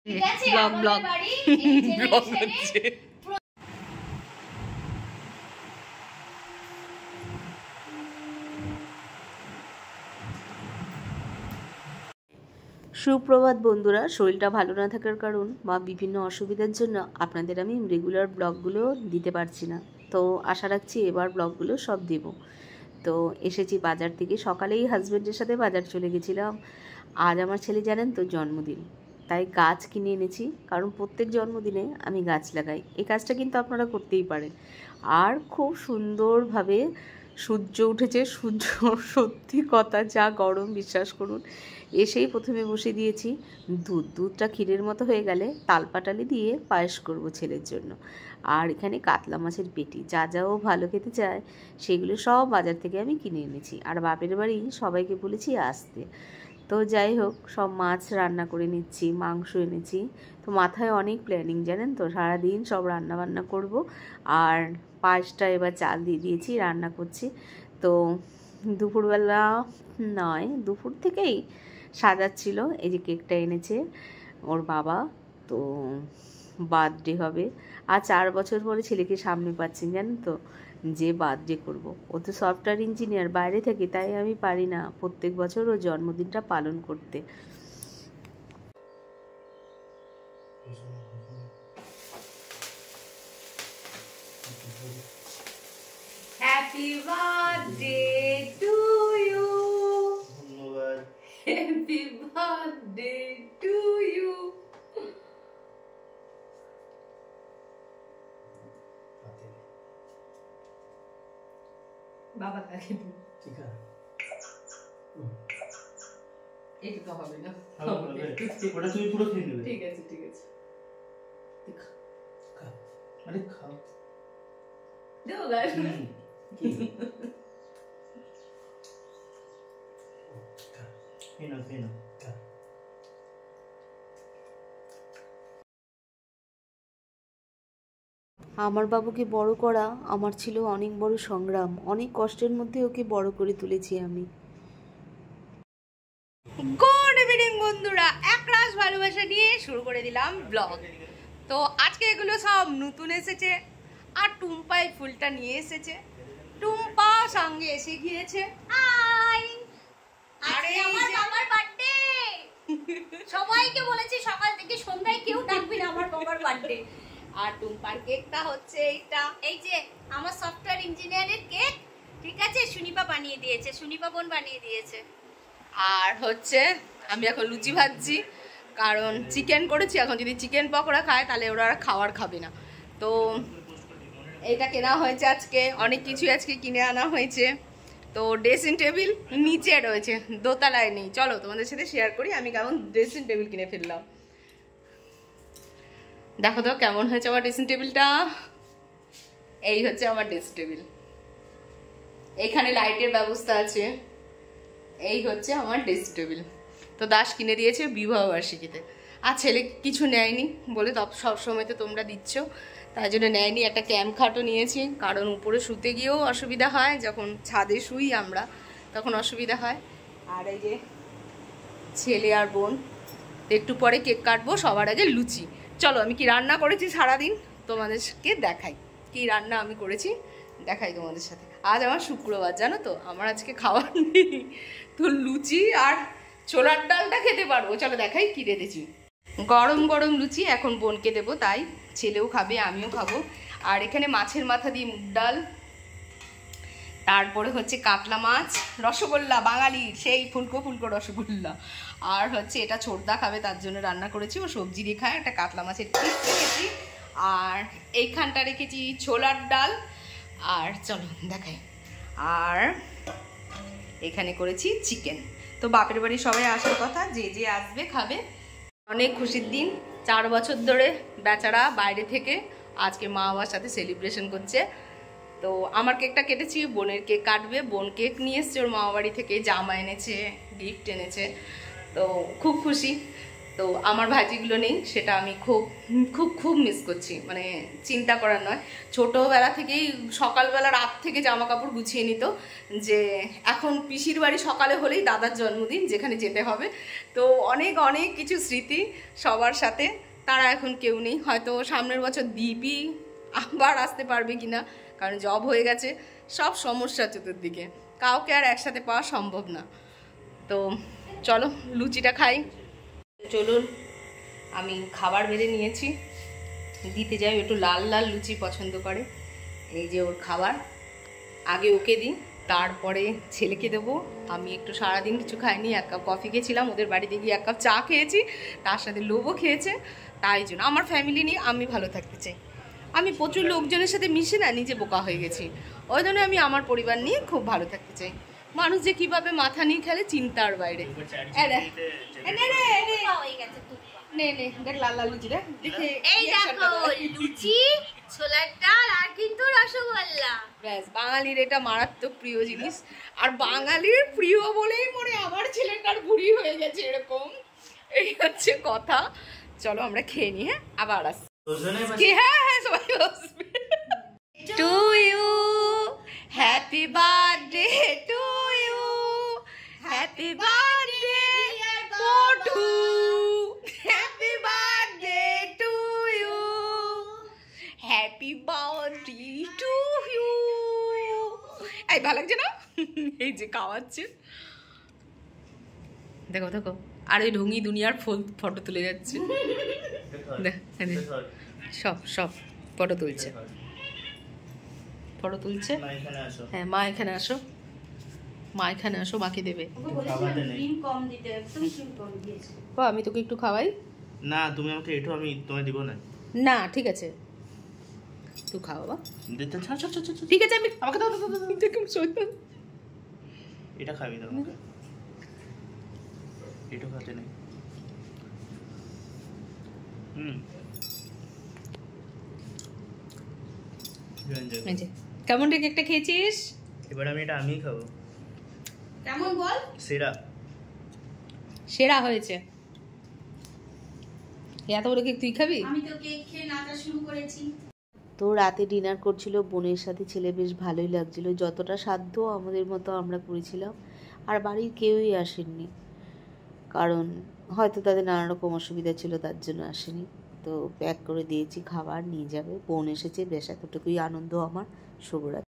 Blog blog blog হচ্ছে। সুপ্রভাত বন্ধুরা। শরীরটা ভালো না থাকার কারণ বা বিভিন্ন অসুবিধার জন্য আপনাদের আমি রেগুলার ব্লগগুলো দিতে পারছি না, তো আশা রাখছি এবার ব্লগগুলো সব দেব। তো এসেছি বাজার থেকে, সকালেই হাজব্যান্ডের সাথে বাজার চলে গেছিলাম। আজ আমার ছেলে জানেন তো জন্মদিন, তাই গাছ কিনে এনেছি, কারণ প্রত্যেক জন্মদিনে আমি গাছ লাগাই। এই কাজটা কিন্তু আপনারা করতেই পারেন। আর খুব সুন্দরভাবে সূর্য উঠেছে, সূর্য সত্যি কথা যা গরম বিশ্বাস করুন। এসেই প্রথমে বসে দিয়েছি দুধটা ক্ষীরের মতো হয়ে গেলে তালপাটালি দিয়ে পায়েস করব ছেলের জন্য। আর এখানে কাতলা মাছের পেটি, যা যাও ভালো খেতে চায় সেগুলো সব বাজার থেকে আমি কিনে এনেছি। আর বাপের বাড়ি সবাইকে বলেছি আসতে। তো যাই হোক, সব মাছ রান্না করে নিচ্ছি, মাংস এনেছি। তো মাথায় অনেক প্ল্যানিং জানেন তো, সারাদিন সব রান্না বান্না করব। আর পায়েসটা এবার চাল দিয়ে দিয়েছি, রান্না করছি। তো দুপুরবেলা নয়, দুপুর থেকেই সাজাচ্ছিল। এই যে কেকটা এনেছে ওর বাবা, তো বার্থডে হবে। আর 4 বছর পরে ছেলেকে সামনে পাচ্ছেন জানেন তো, যে বার্থডে করব। ও তো সফটওয়্যার ইঞ্জিনিয়ার বাইরে থেকে, তাই আমি পারি না প্রত্যেক বছর ওর জন্মদিনটা পালন করতে। Happy birthday to you, happy birthday to you. বাবা তাকে দিন, ঠিক আছে? এটা তো হবে না, ওটা তুমি পুরো খেয়ে নেবে। ঠিক আছে ঠিক আছে, আরে খাও দেবো গাইস। আমার বাবুকে বড় করা আমার ছিল অনেক বড় সংগ্রাম। অনেক কষ্টের মধ্যে ওকে বড় করে তুলেছি আমি। গুড ইভিনিং বন্ধুরা, একরাশ ভালোবাসা নিয়ে শুরু করে দিলাম ব্লগ। তো আজকে এগুলো সব নতুন এসেছে, আর টুম্পাই ফুলটা নিয়ে এসেছে। টুম্পা সঙ্গে এসে গিয়েছে। হাই, আরে আমার বাবার বার্থডে। সবাইকে বলেছি সকাল থেকে সন্ধ্যায় কেউ ডাকবি না, আমার বাবার বার্থডে। আর টুম্পার কেকটা হচ্ছে এইটা, এই যে আমার সফটওয়্যার ইঞ্জিনিয়ারের কেক, ঠিক আছে? সুনিপা বানিয়ে দিয়েছে, সুনিপা বোন বানিয়ে দিয়েছে। আর হচ্ছে আমি এখন লুচি ভাজছি, কারণ চিকেন করেছি। এখন যদি চিকেন পকোড়া খায় তাহলে ওরা আর খাওয়ার খাবে না। তো এইটা কেনা হয়েছে আজকে, অনেক কিছুই আজকে কিনে আনা হয়েছে। তো ড্রেসিং টেবিল নিচে রয়েছে, দোতলায় নেই। চলো তোমাদের সাথে শেয়ার করি আমি কেমন ড্রেসিং টেবিল কিনে ফেললাম। দেখো তো কেমন হয়েছে আমার ড্রেসিং টেবিলটা। এই হচ্ছে আমার ড্রেসিং টেবিল, এখানে লাইটের ব্যবস্থা আছে। এই হচ্ছে আমার ড্রেসিং টেবিল। তো দাস কিনে দিয়েছে বিবাহবার্ষিকীতে। আর ছেলে কিছু নেয়নি বলে, সবসময় তো তোমরা দিচ্ছ, তাই জন্য নেয়নি। একটা ক্যাম্প খাটও নিয়েছি, কারণ উপরে শুতে গিয়েও অসুবিধা হয়, যখন ছাদে শুই আমরা তখন অসুবিধা হয়। আর এই যে ছেলে আর বোন, একটু পরে কেক কাটবো, সবার আগে লুচি। চলো আমি কি রান্না করেছি সারাদিন তোমাদেরকে দেখাই, কি রান্না আমি করেছি দেখাই তোমাদের সাথে। আজ আমার শুক্রবার, জানো তো, আমার আজকে খাওয়ার নেই, তো লুচি আর ছোলার ডালটা খেতে পারবো। চলো দেখাই কি রেঁধেছি। গরম গরম লুচি এখন বোনকে দেবো, তাই ছেলেও খাবে আমিও খাবো। আর এখানে মাছের মাথা দিয়ে মুগ ডাল, তারপরে হচ্ছে কাতলা মাছ, রসগোল্লা বাঙালির সেই ফুলকো ফুলকো রসগোল্লা। আর হচ্ছে এটা ছোটদা খাবে, তার জন্য রান্না করেছি, ও সবজি দিয়ে খায়। একটা কাতলা মাছের পিস রেখেছি, আর এইখানটা রেখেছি ছোলার ডাল। আর চলো দেখাই। আর এখানে করেছি চিকেন। তো বাপের বাড়ি সবাই আসার কথা, যে যে আসবে খাবে। অনেক খুশির দিন, 4 বছর ধরে বেচারা বাইরে থেকে আজকে মা বাবার সাথে সেলিব্রেশন করছে। তো আমার কেকটা কেটেছি, বোনের কেক কাটবে। বোন কেক নিয়ে এসছে ওর মামা বাড়ি থেকে, জামা এনেছে, গিফট এনেছে, তো খুব খুশি। তো আমার ভাজিগুলো নেই, সেটা আমি খুব খুব খুব মিস করছি। মানে চিন্তা করার নয়, ছোটোবেলা থেকেই সকালবেলা রাত থেকে জামা কাপড় গুছিয়ে নিত যে এখন পিসির বাড়ি সকালে হলেই দাদার জন্মদিন, যেখানে যেতে হবে। তো অনেক অনেক কিছু স্মৃতি সবার সাথে, তারা এখন কেউ নেই। হয়তো সামনের বছর দীপই আবার আসতে পারবে কিনা, কারণ জব হয়ে গেছে, সব সমস্যা চতুর্দিকে, কাউকে আর একসাথে পাওয়া সম্ভব না। তো চলো লুচিটা খাই। চলুন, আমি খাবার বেড়ে নিয়েছি, দিতে যাই। একটু লাল লাল লুচি পছন্দ করে, এই যে ওর খাবার, আগে ওকে দিই, তারপরে ছেলেকে দেবো। আমি একটু সারাদিন কিছু খাইনি, 1 কাপ কফি খেয়েছিলাম, ওদের বাড়িতে গিয়ে 1 কাপ চা খেয়েছি, তার সাথে লোভও খেয়েছে। তাই জন্য আমার ফ্যামিলি নিয়ে আমি ভালো থাকতে চাই। আমি প্রচুর লোকজনের সাথে মিশে না নিজে বোকা হয়ে গেছি, ওই জন্য আমি আমার পরিবার নিয়ে খুব ভালো থাকতে চাই। মানুষ যে কিভাবে মাথা নিয়ে খেলে চিন্তার বাইরে। লাল লাল লুচি দেখে, এই দেখো লুচি, ছোলার ডাল আর কিন্তু রসগোল্লা। ব্যাস, বাঙালির এটা মারাত্মক প্রিয় জিনিস। আর বাঙালির প্রিয় বলেই মনে আমার ছেলেটার বুড়ি হয়ে গেছে এরকম, এই হচ্ছে কথা। চলো আমরা খেয়ে নিই, হ্যাঁ আবার আসছি। হ্যাঁ হ্যাঁ সবাই বসবে। To you, happy birthday to you, happy birthday to, happy birthday to you, happy birthday to you. এই ভালো লাগছে না? এই যে খাওয়াচ্ছে, দেখো দেখো, আর ওই ঢঙ্গি দুনিয়ার ফটো তুলে যাচ্ছে, সব সব ফটো তুলছে, ফটো তুলছে। হ্যাঁ মা এখানে আসো, মা এখানে আসো, মাকে দেবে। আমি তোকে একটু খাওয়াই না, তুমি আমাকে এটো, আমি তোমায় দিব না। না ঠিক আছে, তুই খাও বাবা, দিতে ঠিক আছে। আমি আমাকে দাও দাও দাও, এটা খাবি দাও, এটো খাতে নেই। কেমন রে কেকটা খেয়েছিস? এবার আমি এটা আমিই খাবো। কেমন বল? সেরা, সেরা হয়েছে। এত বড় কেক তুই খাবি? আমি তো কেক খেয়ে নাচা শুরু করেছি। তো রাতে ডিনার করছিল বোনের সাথে ছেলে, বেশ ভালোই লাগছিল। যতটা সাধ্য আমাদের মতো আমরা করেছিলাম। আর বাড়ির কেউই আসেননি, কারণ হয়তো তাদের নানা রকম অসুবিধা ছিল, তার জন্য আসেনি। তো প্যাক করে দিয়েছি, খাবার নিয়ে যাবে। বোন এসেছে, বেশ এতটুকুই আনন্দ আমার। শুভরাত্রি।